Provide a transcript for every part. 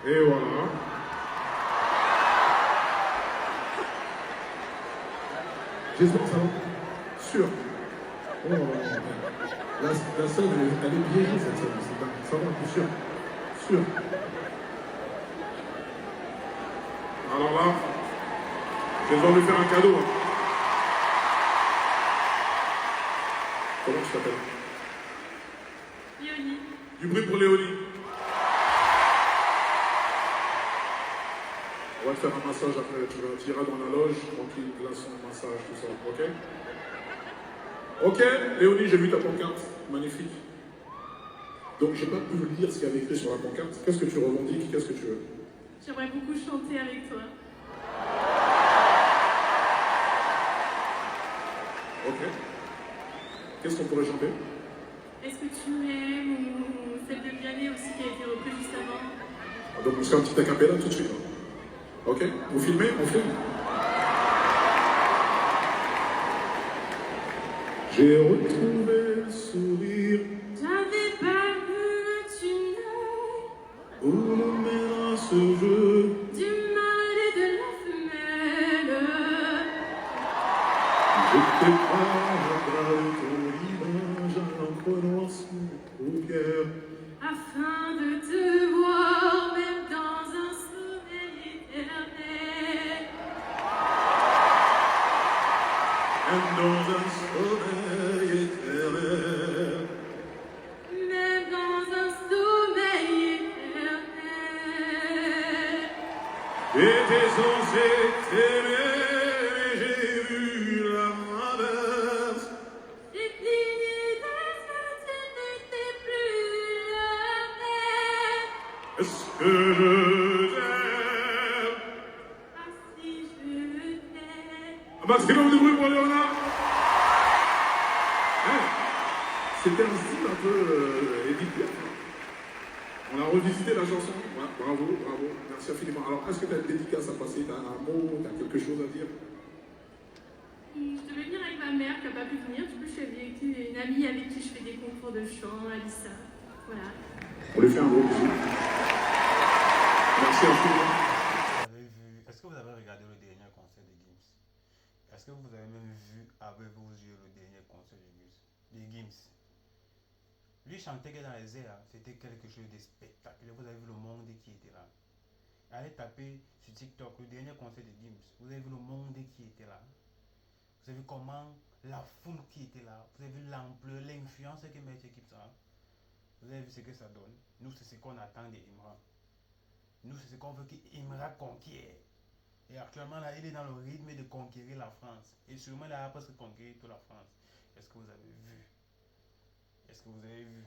Et voilà. J'espère que ça va. Sûr. Oh, la scène, elle est piégée, cette scène. Ça va, c'est sûr. Sûr. Alors là, je vais devoir lui faire un cadeau. Hein. Comment tu t'appelles? Léonie. Du bruit pour Léonie. On va te faire un massage après. Tu iras dans la loge, tranquille, glaçon, massage, tout ça. Ok? Ok, Léonie, j'ai vu ta pancarte. Magnifique. Donc, j'ai pas pu lire ce qu'il y avait écrit sur la pancarte. Qu'est-ce que tu revendiques? Qu'est-ce que tu veux? J'aimerais beaucoup chanter avec toi. Ok. Qu'est-ce qu'on pourrait chanter? Est-ce que tu m'aimes ou celle de Vianney aussi qui a été reprise juste avant? Donc, on se fait un petit acapella tout de suite. Ok? Vous filmez? On filme? J'ai retrouvé le sourire. J'avais pas vu tu Où nous mènera ce jeu? du mal et de la femelle. Je t'ai pas de ton image à l'encre noire sous les paupières. Afin de te voir même dans un sommeil éternel. Même dans un sommeil éternel. Même dans un sommeil éternel. J'étais censé t'aimer, mais j'ai vu l'inverse. Et puis tu n'étais plus la même. Est-ce que je t'aime? Ah si je t'aime. Un maximum de bruit pour Léonard. Hein? C'était un style un peu Edith Piaf. On a revisité la chanson. Ouais, bravo, bravo. Merci infiniment. Alors, est-ce que tu as une dédicace à passer? Tu as un mot? Tu as quelque chose à dire? Je devais venir avec ma mère qui n'a pas pu venir. Du coup, je suis venue avec une amie avec qui je fais des concours de chant, Alissa. Voilà. On lui fait un gros bisou. Merci infiniment. Est-ce que vous avez regardé le dernier concert de Gims? Est-ce que vous avez même vu avec vos yeux le dernier concert de Gims? Lui chantait que dans les airs, c'était quelque chose de spectaculaire. Vous avez vu le monde qui était là. Allez taper sur TikTok le dernier concert de Gims. Vous avez vu le monde qui était là. Vous avez vu comment la foule qui était là. Vous avez vu l'ampleur, l'influence que met Gims a. Vous avez vu ce que ça donne. Nous, c'est ce qu'on attend d'Imra. Nous, c'est ce qu'on veut qu'Imra conquiert. Et actuellement, là, il est dans le rythme de conquérir la France. Et sûrement, il a presque conquérir toute la France. Est-ce que vous avez vu? Est-ce que vous avez vu?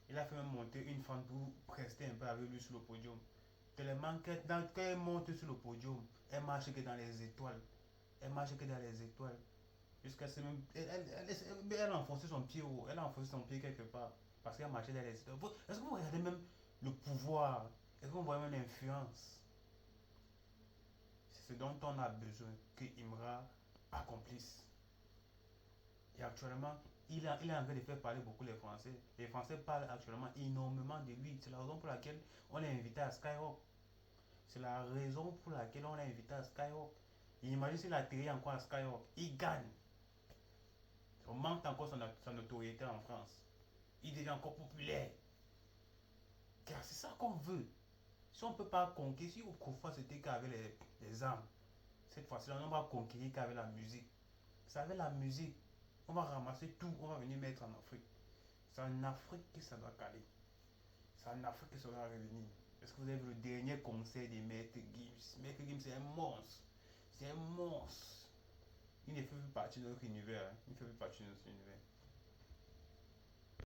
Il a fait même monter une femme pour rester un peu avec lui sur le podium. Tellement qu'elle monte sur le podium, elle marche que dans les étoiles. Elle marche que dans les étoiles. Jusqu'à ce même. Elle a enfoncé son pied haut. Elle a enfoncé son pied quelque part. Parce qu'elle marchait dans les étoiles. Est-ce que vous regardez même le pouvoir? Est-ce que vous voyez même l'influence? C'est ce dont on a besoin que Imra accomplisse. Et actuellement, il est en train de faire parler beaucoup les Français. Les Français parlent actuellement énormément de lui. C'est la raison pour laquelle on l'a invité à Skyrock. C'est la raison pour laquelle on l'a invité à Skyrock. Et imagine s'il atterrit encore à Skyrock. Il gagne. On manque encore sa notoriété en France. Il devient encore populaire. Car c'est ça qu'on veut. Si on ne peut pas conquérir, si autrefois c'était qu'avec les armes, cette fois-ci, on va conquérir qu'avec la musique. C'est avec la musique. On va ramasser tout, on va venir mettre en Afrique. C'est en Afrique que ça doit caler. C'est en Afrique que ça doit revenir. Est-ce que vous avez vu le dernier concert de Maître Gims? Maître Gims, c'est un monstre. C'est un monstre. Il ne fait plus partie de notre univers. Il ne fait plus partie de notre univers.